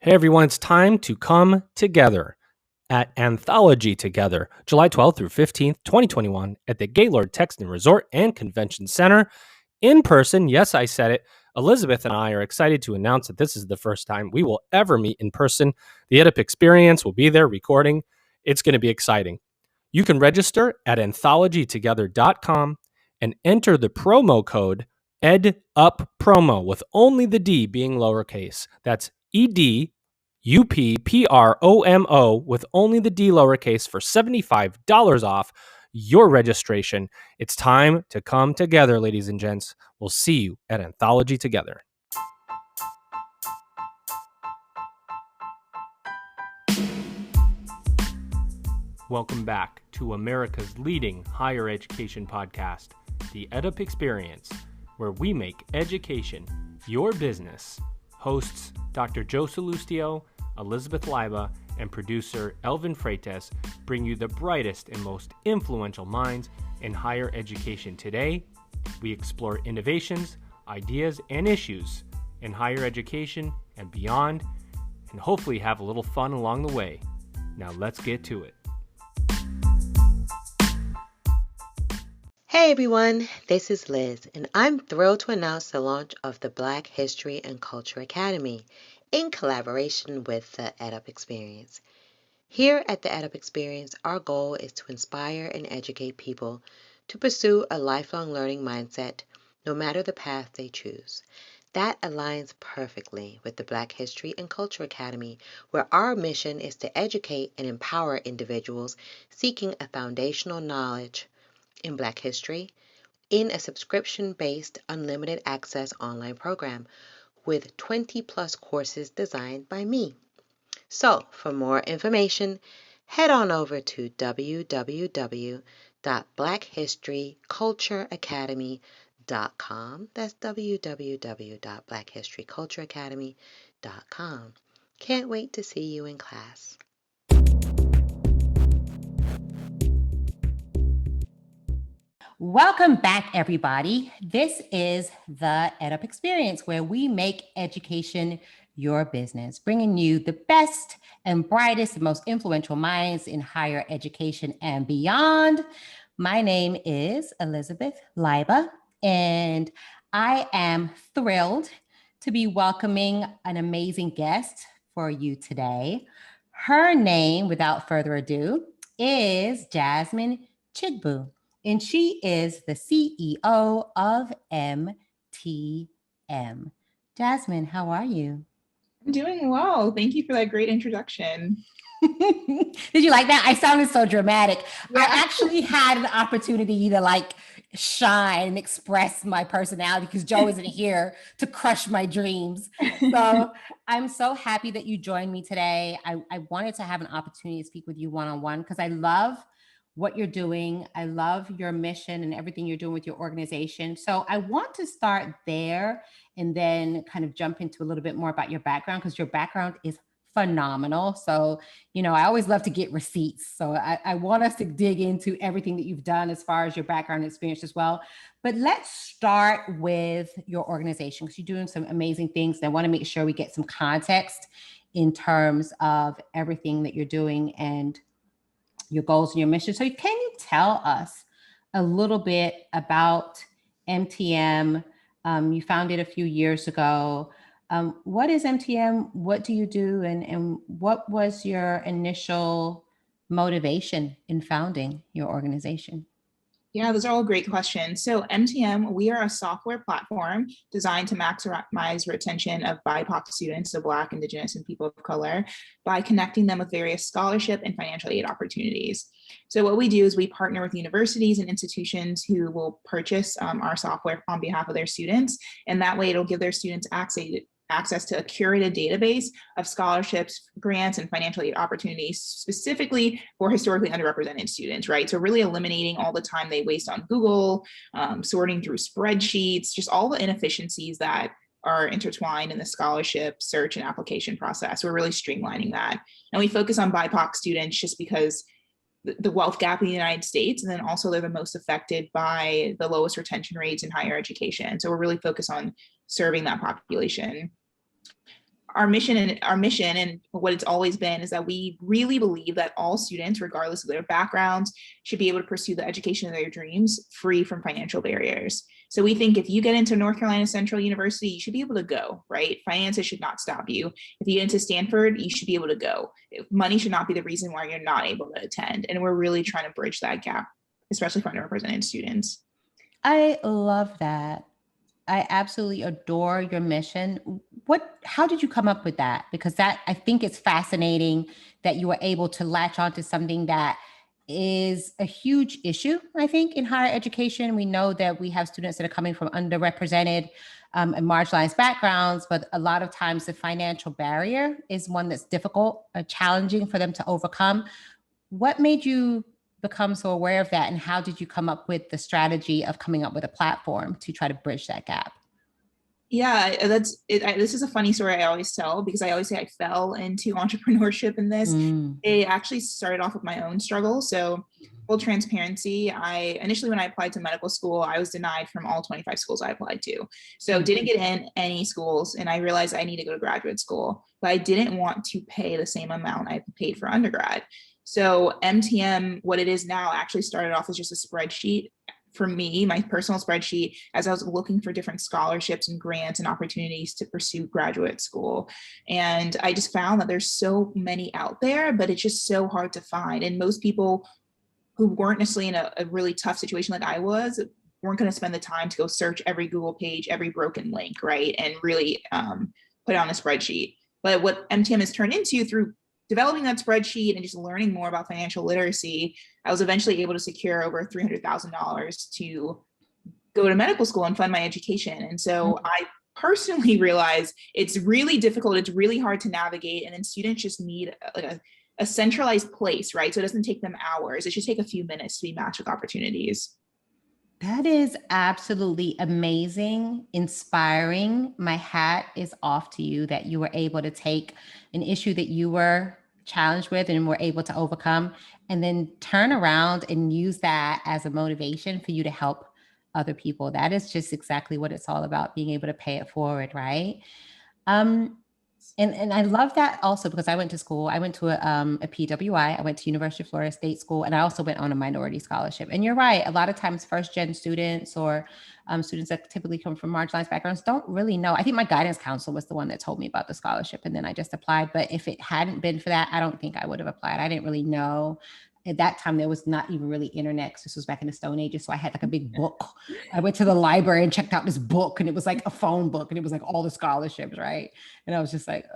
Hey everyone, it's time to come together at Anthology Together, July 12th through 15th, 2021, at the Gaylord Texan Resort and Convention Center. In person, yes, I said it. Elizabeth and I are excited to announce that this is the first time we will ever meet in person. The EdUp Experience will be there recording. It's going to be exciting. You can register at anthologytogether.com and enter the promo code EDUPPROMO with only the D being lowercase. That's EDUPPROMO with only the D lowercase for $75 off your registration. It's time to come together, ladies and gents. We'll see you at Anthology Together. Welcome back to America's leading higher education podcast, the EdUp Experience, where we make education your business. Hosts Dr. Joe Salustio, Elizabeth Leiba, and producer Elvin Freitas bring you the brightest and most influential minds in higher education today. We explore innovations, ideas, and issues in higher education and beyond, and hopefully have a little fun along the way. Now let's get to it. Hey everyone, this is Liz, and I'm thrilled to announce the launch of the Black History and Culture Academy in collaboration with the EdUp Experience. Here at the EdUp Experience, our goal is to inspire and educate people to pursue a lifelong learning mindset, no matter the path they choose. That aligns perfectly with the Black History and Culture Academy, where our mission is to educate and empower individuals seeking a foundational knowledge in Black history in a subscription-based unlimited access online program with 20 plus courses designed by me. So for more information, head on over to www.blackhistorycultureacademy.com. That's www.blackhistorycultureacademy.com. Can't wait to see you in class. Welcome back, everybody. This is the EdUp Experience, where we make education your business, bringing you the best and brightest and most influential minds in higher education and beyond. My name is Elizabeth Leiba, and I am thrilled to be welcoming an amazing guest for you today. Her name, without further ado, is Jasmine Chigbu. And she is the CEO of MTM. Jasmine, how are you? I'm doing well. Thank you for that great introduction. Did you like that? I sounded so dramatic. Yeah. I actually had an opportunity to shine and express my personality because Joe isn't here to crush my dreams. So I'm so happy that you joined me today. I wanted to have an opportunity to speak with you one-on-one because I love what you're doing. I love your mission and everything you're doing with your organization. So I want to start there and then kind of jump into a little bit more about your background, because your background is phenomenal. So, I always love to get receipts. So I want us to dig into everything that you've done as far as your background experience as well. But let's start with your organization, because you're doing some amazing things. And I want to make sure we get some context in terms of everything that you're doing and your goals and your mission. So can you tell us a little bit about MTM? You founded a few years ago. What is MTM? What do you do? And what was your initial motivation in founding your organization? Yeah, those are all great questions. So MTM, we are a software platform designed to maximize retention of BIPOC students, so Black, Indigenous, and people of color, by connecting them with various scholarship and financial aid opportunities. So what we do is we partner with universities and institutions who will purchase our software on behalf of their students. And that way it'll give their students access to a curated database of scholarships, grants, and financial aid opportunities specifically for historically underrepresented students, right? So really eliminating all the time they waste on Google, sorting through spreadsheets, just all the inefficiencies that are intertwined in the scholarship search and application process. We're really streamlining that. And we focus on BIPOC students just because the wealth gap in the United States, and then also they're the most affected by the lowest retention rates in higher education. So we're really focused on serving that population. our mission and what it's always been is that we really believe that all students, regardless of their backgrounds, should be able to pursue the education of their dreams free from financial barriers. So we think if you get into North Carolina Central University, you should be able to go, right? Finances should not stop you. If you get into Stanford, you should be able to go. Money should not be the reason why you're not able to attend. And we're really trying to bridge that gap, especially for underrepresented students. I love that. I absolutely adore your mission. How did you come up with that? Because I think it's fascinating that you were able to latch onto something that is a huge issue, I think, in higher education. We know that we have students that are coming from underrepresented and marginalized backgrounds, but a lot of times the financial barrier is one that's difficult, challenging for them to overcome. What made you become so aware of that, and how did you come up with the strategy of coming up with a platform to try to bridge that gap? Yeah, that's it. This is a funny story I always tell, because I always say I fell into entrepreneurship in this. It actually started off with my own struggle. So full transparency, I initially, when I applied to medical school, I was denied from all 25 schools I applied to. So didn't get in any schools, and I realized I need to go to graduate school, but I didn't want to pay the same amount I paid for undergrad. So MTM, what it is now, actually started off as just a spreadsheet for me, my personal spreadsheet, as I was looking for different scholarships and grants and opportunities to pursue graduate school. And I just found that there's so many out there, but it's just so hard to find. And most people who weren't necessarily in a really tough situation like I was weren't going to spend the time to go search every Google page, every broken link, right? And really put it on a spreadsheet. But what MTM has turned into through developing that spreadsheet and just learning more about financial literacy, I was eventually able to secure over $300,000 to go to medical school and fund my education. And so I personally realized it's really difficult. It's really hard to navigate. And then students just need like a centralized place, right? So it doesn't take them hours. It should take a few minutes to be matched with opportunities. That is absolutely amazing, inspiring. My hat is off to you that you were able to take an issue that you were challenged with and were able to overcome, and then turn around and use that as a motivation for you to help other people. That is just exactly what it's all about, being able to pay it forward, right? And I love that also because I went to school. I went to a PWI. I went to University of Florida State School, and I also went on a minority scholarship. And you're right. A lot of times first-gen students or students that typically come from marginalized backgrounds don't really know. I think my guidance counselor was the one that told me about the scholarship, and then I just applied. But if it hadn't been for that, I don't think I would have applied. I didn't really know. At that time, there was not even really internet, because this was back in the Stone Ages. So I had like a big book. I went to the library and checked out this book, and it was like a phone book, and it was like all the scholarships, right? And I was just like,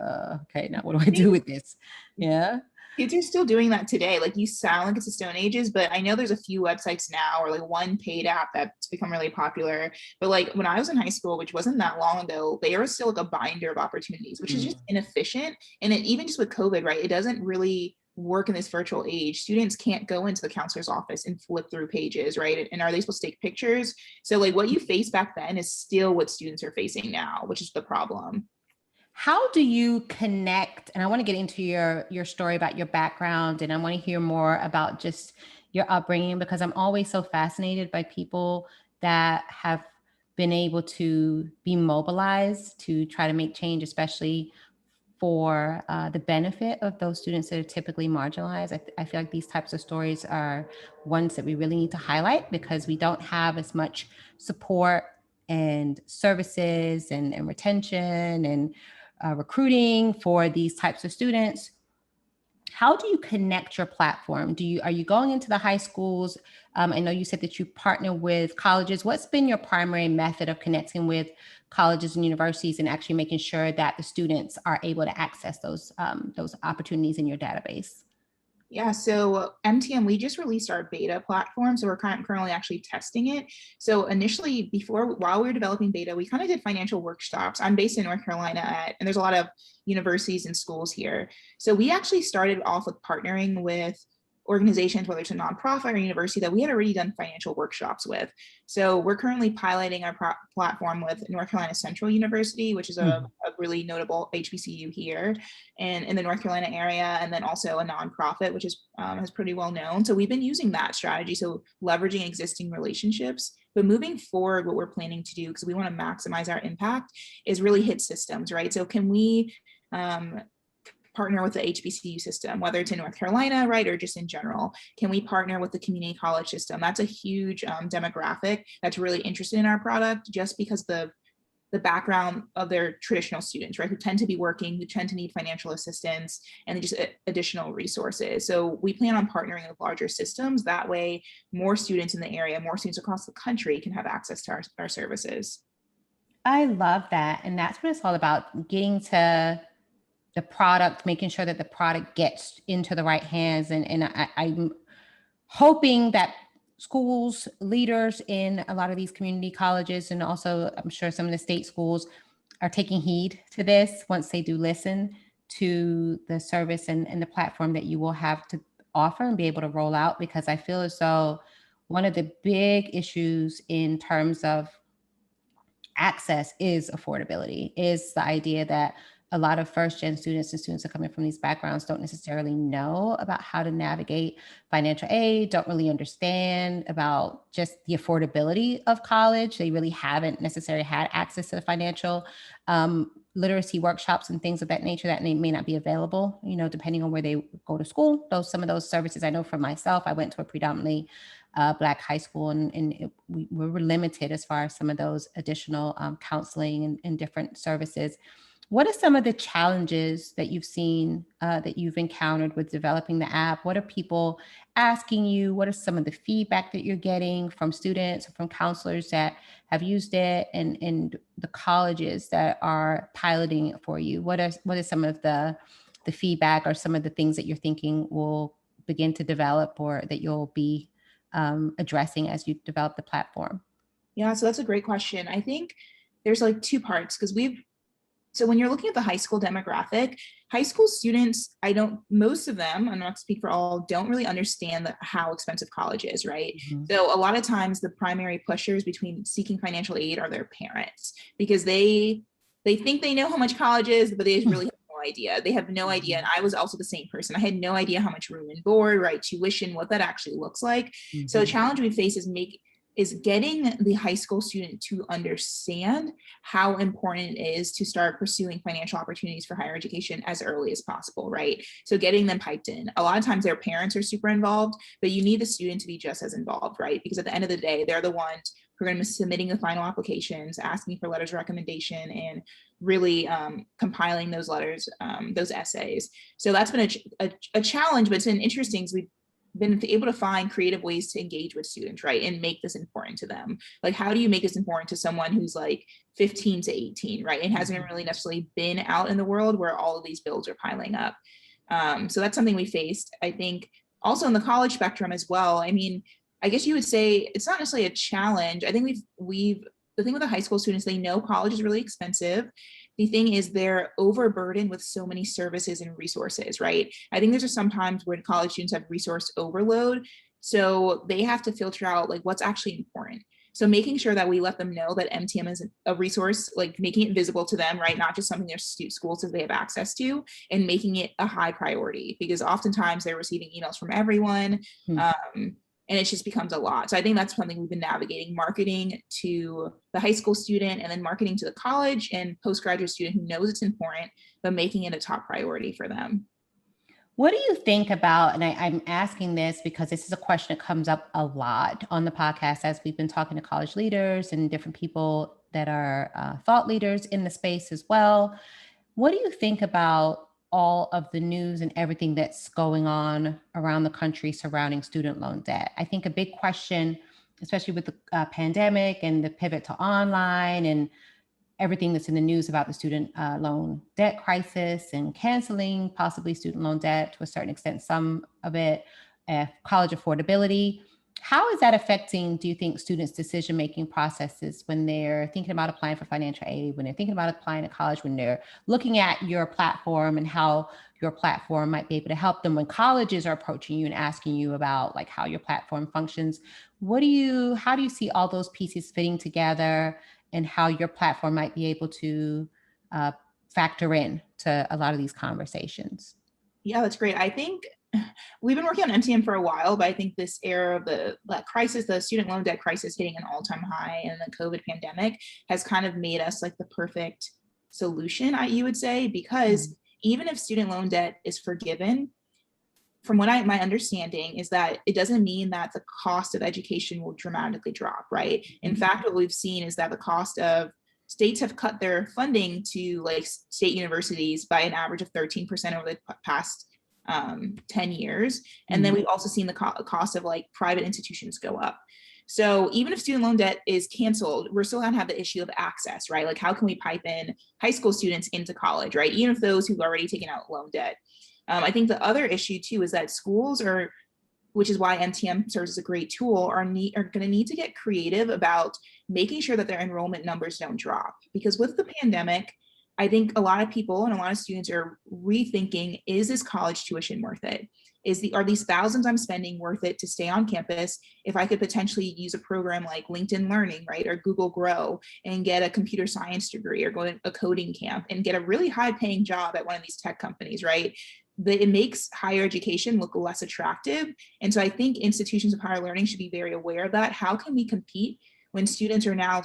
okay, now what do I do with this? Yeah. Kids are still doing that today. Like, you sound like it's the Stone Ages, but I know there's a few websites now, or like one paid app that's become really popular. But like when I was in high school, which wasn't that long ago, there was still like a binder of opportunities, which is just inefficient. And it, even just with COVID, right, it doesn't really work in this virtual age. Students can't go into the counselor's office and flip through pages, right? And are they supposed to take pictures? So like what you faced back then is still what students are facing now, which is the problem. How do you connect? And I want to get into your story about your background, and I want to hear more about just your upbringing, because I'm always so fascinated by people that have been able to be mobilized to try to make change, especially for the benefit of those students that are typically marginalized. I feel like these types of stories are ones that we really need to highlight, because we don't have as much support and services and retention and recruiting for these types of students. How do you connect your platform? Are you going into the high schools? I know you said that you partner with colleges. What's been your primary method of connecting with colleges and universities and actually making sure that the students are able to access those opportunities in your database? Yeah, so MTM, we just released our beta platform. So we're currently actually testing it. So initially, while we were developing beta, we kind of did financial workshops. I'm based in North Carolina, and there's a lot of universities and schools here. So we actually started off with partnering with organizations, whether it's a nonprofit or a university, that we had already done financial workshops with. So we're currently piloting our platform with North Carolina Central University, which is a really notable HBCU here and in the North Carolina area, and then also a nonprofit, which is pretty well known. So we've been using that strategy, so leveraging existing relationships. But moving forward, what we're planning to do, because we want to maximize our impact, is really hit systems, right? So can we partner with the HBCU system, whether it's in North Carolina, right, or just in general? Can we partner with the community college system? That's a huge demographic that's really interested in our product, just because the background of their traditional students, right, who tend to be working, who tend to need financial assistance and just additional resources. So we plan on partnering with larger systems. That way, more students in the area, more students across the country can have access to our services. I love that. And that's what it's all about, getting to the product, making sure that the product gets into the right hands. And I'm hoping that schools, leaders in a lot of these community colleges, and also I'm sure some of the state schools are taking heed to this once they do listen to the service and the platform that you will have to offer and be able to roll out, because I feel as though one of the big issues in terms of access is affordability, is the idea that a lot of first-gen students and students that come in from these backgrounds don't necessarily know about how to navigate financial aid, don't really understand about just the affordability of college. They really haven't necessarily had access to the financial literacy workshops and things of that nature that may not be available, depending on where they go to school. Some of those services, I know for myself, I went to a predominantly Black high school, and we were limited as far as some of those additional counseling and different services. What are some of the challenges that you've seen, that you've encountered with developing the app? What are people asking you? What are some of the feedback that you're getting from students or from counselors that have used it, and the colleges that are piloting it for you? What are some of the feedback or some of the things that you're thinking will begin to develop, or that you'll be addressing as you develop the platform? Yeah, so that's a great question. I think there's like two parts, because so when you're looking at the high school demographic, high school students, most of them, I'm not to speak for all, don't really understand how expensive college is, right? Mm-hmm. So a lot of times the primary pushers between seeking financial aid are their parents, because they think they know how much college is, but they really have no idea. They have no idea. And I was also the same person. I had no idea how much room and board, right, tuition, what that actually looks like. Mm-hmm. So a challenge we face is getting the high school student to understand how important it is to start pursuing financial opportunities for higher education as early as possible, right? So getting them piped in. A lot of times their parents are super involved, but you need the student to be just as involved, right? Because at the end of the day, they're the ones who are going to be submitting the final applications, asking for letters of recommendation, and really compiling those letters, those essays. So that's been a challenge, but it's been interesting, because we've been able to find creative ways to engage with students, right? And make this important to them. Like, how do you make this important to someone who's like 15 to 18, right? And hasn't really necessarily been out in the world where all of these bills are piling up. So that's something we faced. I think also in the college spectrum as well. I mean, I guess you would say it's not necessarily a challenge. I think the thing with the high school students, they know college is really expensive. The thing is, they're overburdened with so many services and resources, right? I think there's just sometimes where college students have resource overload. So they have to filter out like what's actually important. So making sure that we let them know that MTM is a resource, like making it visible to them, right? Not just something their school says they have access to, and making it a high priority, because oftentimes they're receiving emails from everyone. And it just becomes a lot. So I think that's something we've been navigating, marketing to the high school student, and then marketing to the college and postgraduate student who knows it's important, but making it a top priority for them. What do you think about, and I'm asking this because this is a question that comes up a lot on the podcast as we've been talking to college leaders and different people that are thought leaders in the space as well. What do you think about all of the news and everything that's going on around the country surrounding student loan debt? I think a big question, especially with the pandemic and the pivot to online and everything that's in the news about the student loan debt crisis and canceling possibly student loan debt to a certain extent, some of it, college affordability. How is that affecting, do you think, students' decision-making processes when they're thinking about applying for financial aid, when they're thinking about applying to college, when they're looking at your platform and how your platform might be able to help them, when colleges are approaching you and asking you about like how your platform functions? How do you see all those pieces fitting together, and how your platform might be able to factor in to a lot of these conversations? Yeah, that's great. I think we've been working on MTM for a while, but I think this era of the crisis, the student loan debt crisis hitting an all-time high, and the COVID pandemic has kind of made us like the perfect solution, you would say, because even if student loan debt is forgiven, from what my understanding is that it doesn't mean that the cost of education will dramatically drop, right? In fact, what we've seen is that the cost of states have cut their funding to like state universities by an average of 13% over the past 10 years. And then we've also seen the cost of like private institutions go up. So even if student loan debt is canceled, we're still gonna have the issue of access, right? Like how can we pipe in high school students into college, right? Even if those who've already taken out loan debt. I think the other issue too is that schools are, which is why MTM serves as a great tool, are going to need to get creative about making sure that their enrollment numbers don't drop. Because with the pandemic, I think a lot of people and a lot of students are rethinking, is this college tuition worth it? Are these thousands I'm spending worth it to stay on campus if I could potentially use a program like LinkedIn Learning, right, or Google Grow and get a computer science degree or go to a coding camp and get a really high paying job at one of these tech companies, right? It makes higher education look less attractive. And so I think institutions of higher learning should be very aware of that. How can we compete when students are now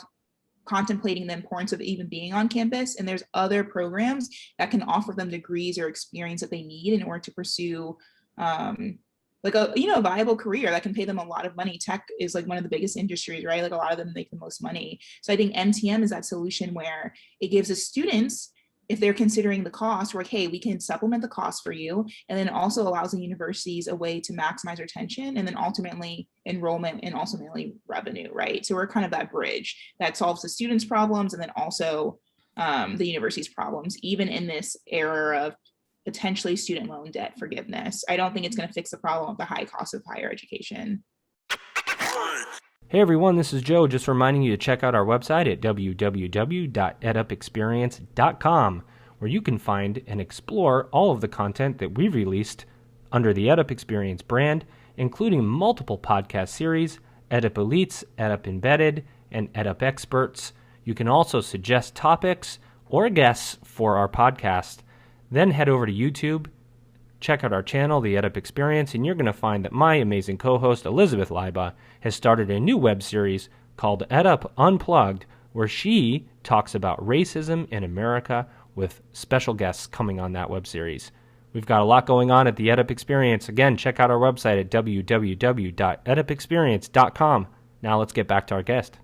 contemplating the importance of even being on campus, and there's other programs that can offer them degrees or experience that they need in order to pursue like a viable career that can pay them a lot of money. Tech is like one of the biggest industries, right? Like a lot of them make the most money. So I think MTM is that solution where it gives the students, if they're considering the cost, we're like, hey, we can supplement the cost for you, and then also allows the universities a way to maximize retention and then ultimately enrollment and ultimately revenue, right? So we're kind of that bridge that solves the students' problems and then also the university's problems, even in this era of potentially student loan debt forgiveness. I don't think it's going to fix the problem of the high cost of higher education. Hey everyone, this is Joe, just reminding you to check out our website at www.edupexperience.com, where you can find and explore all of the content that we've released under the Edup Experience brand, including multiple podcast series, Edup Elites, Edup Embedded, and Edup Experts. You can also suggest topics or guests for our podcast. Then head over to YouTube, check out our channel, The Edup Experience, and you're going to find that my amazing co-host, Elizabeth Leiba, has started a new web series called Edup Unplugged, where she talks about racism in America with special guests coming on that web series. We've got a lot going on at The Edup Experience. Again, check out our website at www.edupexperience.com. Now let's get back to our guest.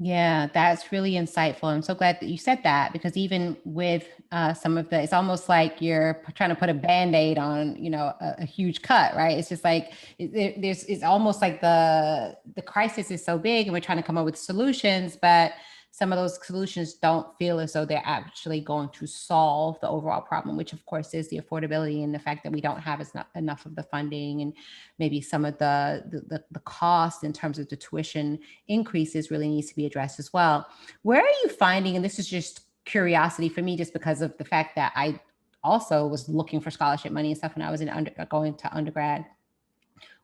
Yeah, that's really insightful. I'm so glad that you said that, because even with some of the, it's almost like you're trying to put a Band-Aid on, a huge cut, right? It's just like, it's almost like the crisis is so big and we're trying to come up with solutions, but some of those solutions don't feel as though they're actually going to solve the overall problem, which of course is the affordability and the fact that we don't have enough of the funding, and maybe some of the cost in terms of the tuition increases really needs to be addressed as well. Where are you finding, and this is just curiosity for me, just because of the fact that I also was looking for scholarship money and stuff when I was going to undergrad.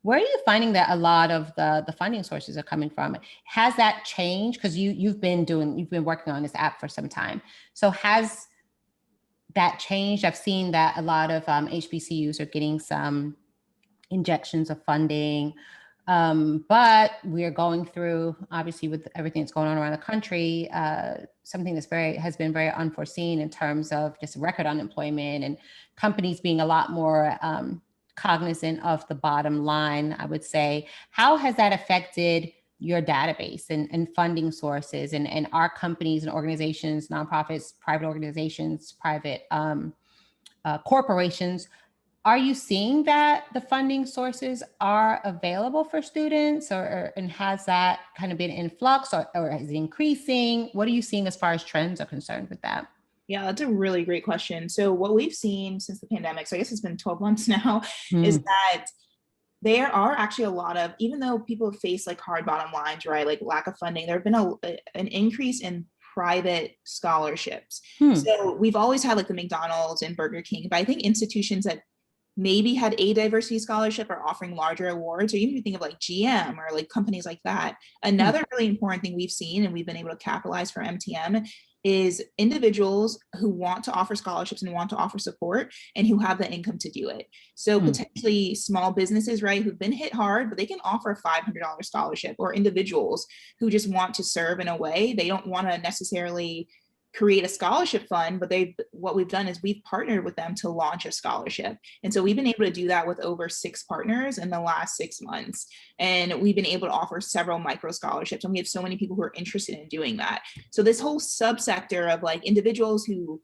Where are you finding that a lot of the funding sources are coming from? Has that changed? Because you've been working on this app for some time. So has that changed? I've seen that a lot of HBCUs are getting some injections of funding, but we're going through, obviously, with everything that's going on around the country, something that's has been very unforeseen in terms of just record unemployment and companies being a lot more cognizant of the bottom line, I would say. How has that affected your database and funding sources and our companies and organizations, nonprofits, private organizations, private corporations? Are you seeing that the funding sources are available for students, and has that kind of been in flux, or is it increasing? What are you seeing as far as trends are concerned with that? Yeah, that's a really great question. So what we've seen since the pandemic, so I guess it's been 12 months now, is that there are actually a lot of, even though people face like hard bottom lines, right, like lack of funding, there have been an increase in private scholarships. So we've always had like the McDonald's and Burger King, but I think institutions that maybe had a diversity scholarship are offering larger awards, or even if you think of like GM or like companies like that. Another really important thing we've seen and we've been able to capitalize for MTM is individuals who want to offer scholarships and want to offer support and who have the income to do it. So potentially small businesses, right, who've been hit hard, but they can offer a $500 scholarship, or individuals who just want to serve in a way. They don't want to necessarily create a scholarship fund, but what we've done is we've partnered with them to launch a scholarship. And so we've been able to do that with over 6 partners in the last 6 months. And we've been able to offer several micro scholarships. And we have so many people who are interested in doing that. So this whole subsector of like individuals who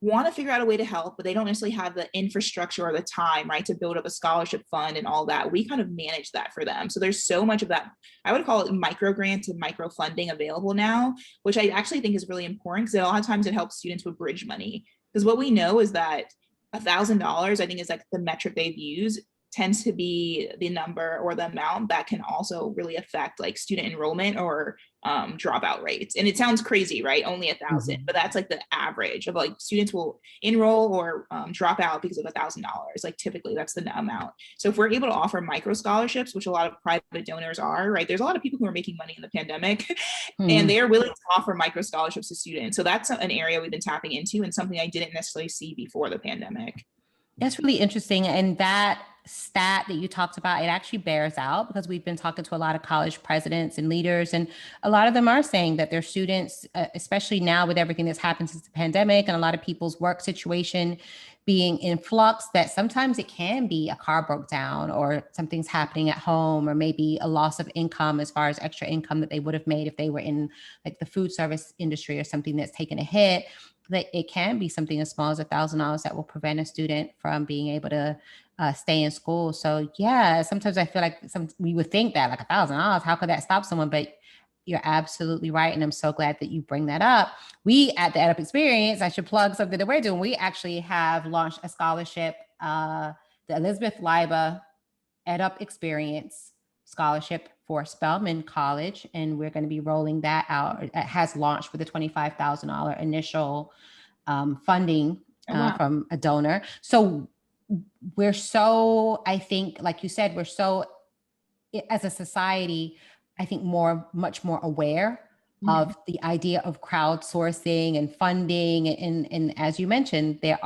want to figure out a way to help, but they don't necessarily have the infrastructure or the time, right, to build up a scholarship fund and all that. We kind of manage that for them. So there's so much of that, I would call it micro grants and micro funding available now, which I actually think is really important because a lot of times it helps students with bridge money. Because what we know is that $1,000, I think, is like the metric they've used, tends to be the number or the amount that can also really affect like student enrollment or dropout rates. And it sounds crazy, right? Only 1,000, but that's like the average of like students will enroll or drop out because of $1,000. Like typically that's the amount. So if we're able to offer micro scholarships, which a lot of private donors are, right? There's a lot of people who are making money in the pandemic and they are willing to offer micro scholarships to students. So that's an area we've been tapping into and something I didn't necessarily see before the pandemic. That's really interesting. And that stat that you talked about, it actually bears out because we've been talking to a lot of college presidents and leaders, and a lot of them are saying that their students, especially now with everything that's happened since the pandemic and a lot of people's work situation being in flux, that sometimes it can be a car broke down or something's happening at home, or maybe a loss of income as far as extra income that they would have made if they were in like the food service industry or something that's taken a hit. That it can be something as small as $1,000 that will prevent a student from being able to stay in school. So yeah, sometimes I feel like we would think that like $1,000, how could that stop someone? But you're absolutely right. And I'm so glad that you bring that up. We at the EdUp Experience, I should plug something that we're doing. We actually have launched a scholarship, the Elizabeth Liba EdUp Experience Scholarship for Spelman College. And we're going to be rolling that out. It has launched with a $25,000 initial funding from a donor. So we're so, I think, like you said, we're so, as a society, I think much more aware of the idea of crowdsourcing and funding. And as you mentioned, there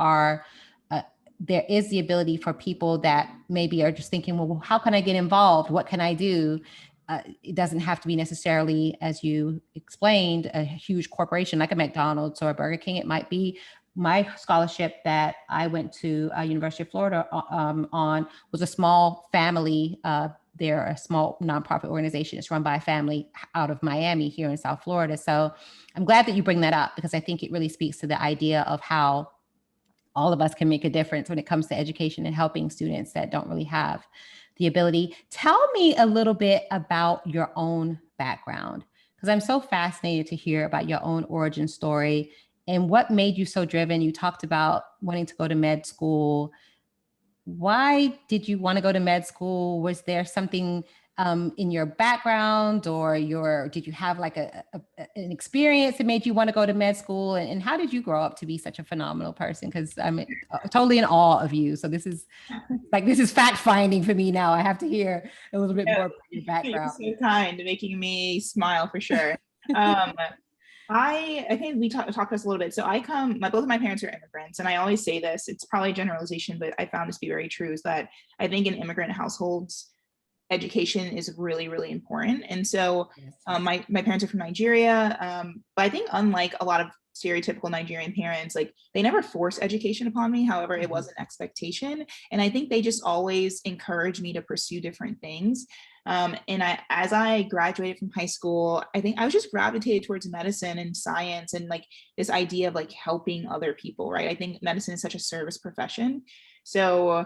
is the ability for people that maybe are just thinking, well, how can I get involved? What can I do? It doesn't have to be necessarily, as you explained, a huge corporation like a McDonald's or a Burger King. It might be my scholarship that I went to University of Florida on was a small family. They're a small nonprofit organization. It's run by a family out of Miami here in South Florida. So I'm glad that you bring that up because I think it really speaks to the idea of how all of us can make a difference when it comes to education and helping students that don't really have the ability. Tell me a little bit about your own background, because I'm so fascinated to hear about your own origin story and what made you so driven. You talked about wanting to go to med school. Why did you want to go to med school? Was there something in your background or did you have like an experience that made you want to go to med school? And how did you grow up to be such a phenomenal person? Because I'm totally in awe of you. So this is fact finding for me now. I have to hear a little bit more about your background. You're so kind, making me smile for sure. I think we talked this a little bit. So both of my parents are immigrants, and I always say this, it's probably a generalization, but I found this to be very true, is that I think in immigrant households, education is really, really important. And so my parents are from Nigeria, but I think unlike a lot of stereotypical Nigerian parents, like they never force education upon me. However, it was an expectation. And I think they just always encouraged me to pursue different things. As I graduated from high school, I think I was just gravitated towards medicine and science and like this idea of like helping other people, right? I think medicine is such a service profession. So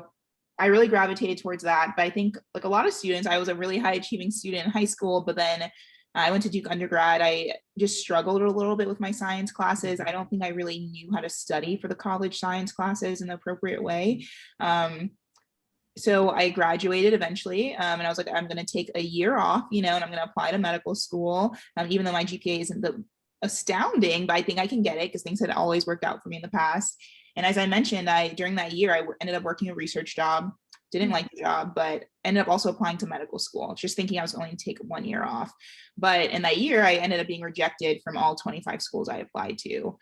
I really gravitated towards that. But I think like a lot of students, I was a really high achieving student in high school, but then I went to Duke undergrad. I just struggled a little bit with my science classes. I don't think I really knew how to study for the college science classes in the appropriate way. So I graduated eventually, and I was like, I'm going to take a year off, and I'm going to apply to medical school, even though my GPA isn't astounding, but I think I can get it because things had always worked out for me in the past. And as I mentioned, during that year, I ended up working a research job, didn't like the job, but ended up also applying to medical school, just thinking I was going to take 1 year off. But in that year, I ended up being rejected from all 25 schools I applied to.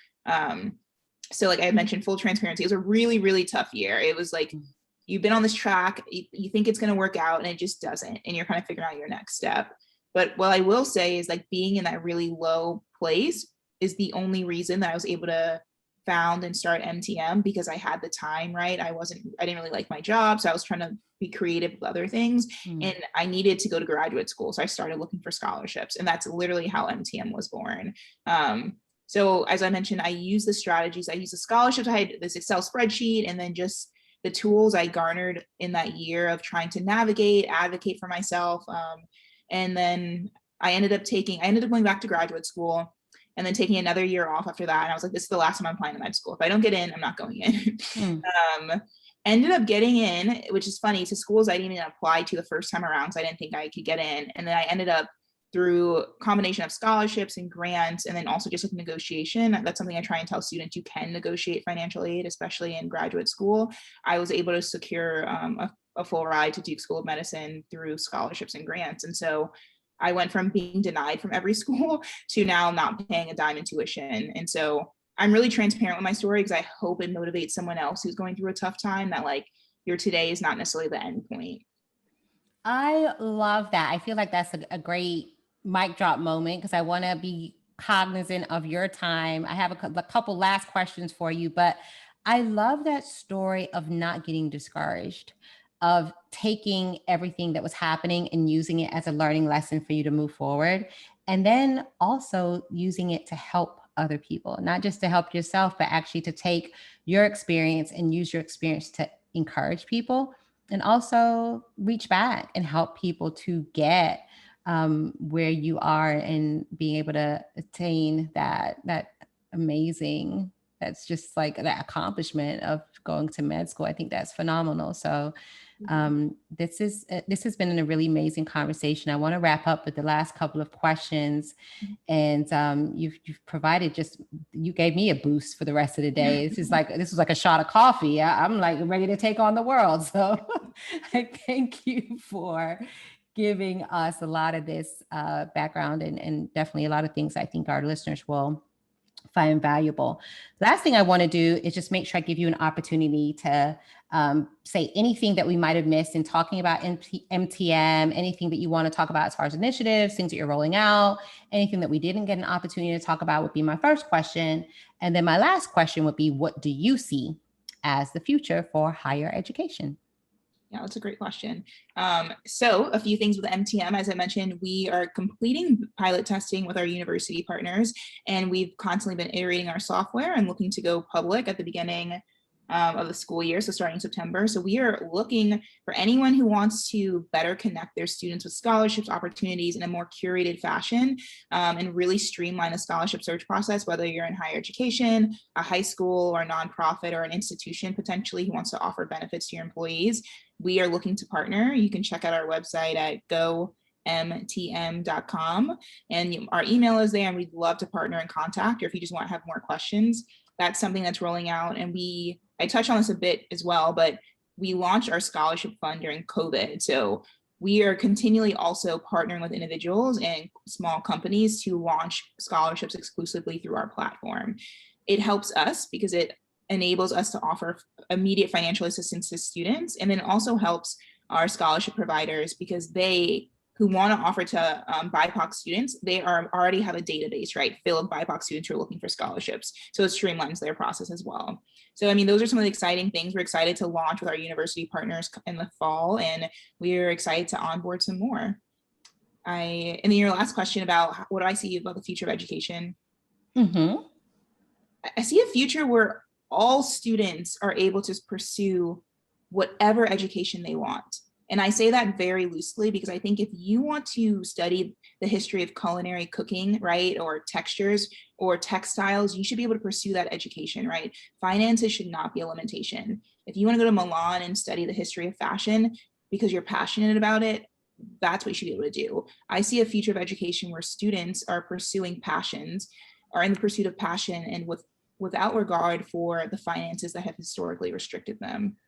So like I mentioned, full transparency, it was a really, really tough year. It was like, you've been on this track, you think it's going to work out and it just doesn't. And you're kind of figuring out your next step. But what I will say is like being in that really low place is the only reason that I was able to found and start MTM, because I had the time, right? I didn't really like my job. So I was trying to be creative with other things, and I needed to go to graduate school. So I started looking for scholarships, and that's literally how MTM was born. So as I mentioned, I use the strategies, I use the scholarships, I had this Excel spreadsheet, and then just the tools I garnered in that year of trying to navigate, advocate for myself. And then I ended up going back to graduate school, and then taking another year off after that. And I was like, this is the last time I'm applying to med school. If I don't get in, I'm not going in. Ended up getting in, which is funny, to schools I didn't even apply to the first time around, because I didn't think I could get in. And then I ended up, through a combination of scholarships and grants, and then also just with negotiation. That's something I try and tell students: you can negotiate financial aid, especially in graduate school. I was able to secure a full ride to Duke School of Medicine through scholarships and grants. And so I went from being denied from every school to now not paying a dime in tuition. And so I'm really transparent with my story, because I hope it motivates someone else who's going through a tough time, that like, your today is not necessarily the end point. I love that. I feel like that's a great mic drop moment, because I want to be cognizant of your time. I have a couple last questions for you, but I love that story of not getting discouraged, of taking everything that was happening and using it as a learning lesson for you to move forward. And then also using it to help other people, not just to help yourself, but actually to take your experience and use your experience to encourage people, and also reach back and help people to get where you are, and being able to attain that amazing, that's just like that accomplishment of going to med school. I think that's phenomenal. So this has been a really amazing conversation. I want to wrap up with the last couple of questions, and you've provided you gave me a boost for the rest of the day. This was like a shot of coffee. I'm like ready to take on the world. So I thank you for giving us a lot of this background, and definitely a lot of things I think our listeners will find valuable. Last thing I want to do is just make sure I give you an opportunity to say anything that we might have missed in talking about MTM, anything that you want to talk about as far as initiatives, things that you're rolling out, anything that we didn't get an opportunity to talk about would be my first question. And then my last question would be, what do you see as the future for higher education? Yeah, that's a great question. So a few things with MTM. As I mentioned, we are completing pilot testing with our university partners, and we've constantly been iterating our software and looking to go public at the beginning of the school year, so starting September. So we are looking for anyone who wants to better connect their students with scholarships opportunities in a more curated fashion, and really streamline the scholarship search process, whether you're in higher education, a high school, or a nonprofit, or an institution potentially who wants to offer benefits to your employees. We are looking to partner. You can check out our website at gomtm.com, and our email is there, and we'd love to partner and contact, or if you just want to have more questions. That's something that's rolling out. And I touched on this a bit as well, but we launched our scholarship fund during COVID. So we are continually also partnering with individuals and small companies to launch scholarships exclusively through our platform. It helps us because it enables us to offer immediate financial assistance to students, and then also helps our scholarship providers, because they who want to offer to BIPOC students, they already have a database, right, filled of BIPOC students who are looking for scholarships. So it streamlines their process as well. So, I mean, those are some of the exciting things. We're excited to launch with our university partners in the fall, and we're excited to onboard some more. And then your last question about what do I see about the future of education? I see a future where all students are able to pursue whatever education they want. And I say that very loosely, because I think if you want to study the history of culinary cooking, right, or textures or textiles, you should be able to pursue that education, right? Finances should not be a limitation. If you want to go to Milan and study the history of fashion because you're passionate about it, that's what you should be able to do. I see a future of education where students are pursuing passions, are in the pursuit of passion, and without regard for the finances that have historically restricted them.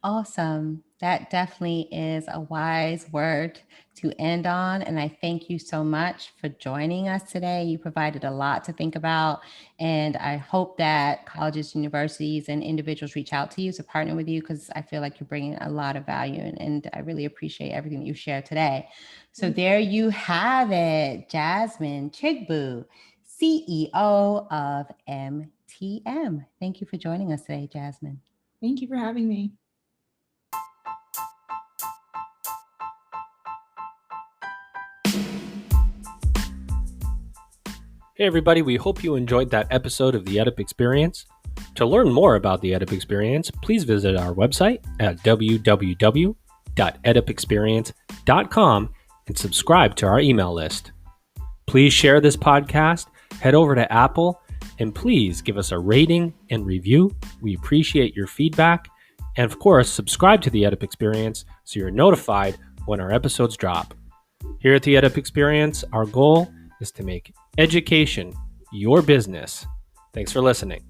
Awesome. That definitely is a wise word to end on. And I thank you so much for joining us today. You provided a lot to think about. And I hope that colleges, universities, and individuals reach out to you to partner with you, because I feel like you're bringing a lot of value. And I really appreciate everything that you shared today. So there you have it, Jasmine Chigbu, CEO of MTM. Thank you for joining us today, Jasmine. Thank you for having me. Hey everybody, we hope you enjoyed that episode of the EDIP Experience. To learn more about the EDIP Experience, please visit our website at www.edipexperience.com and subscribe to our email list. Please share this podcast, head over to Apple, and please give us a rating and review. We appreciate your feedback. And of course, subscribe to the EDIP Experience so you're notified when our episodes drop. Here at the EDIP Experience, our goal is to make education your business. Thanks for listening.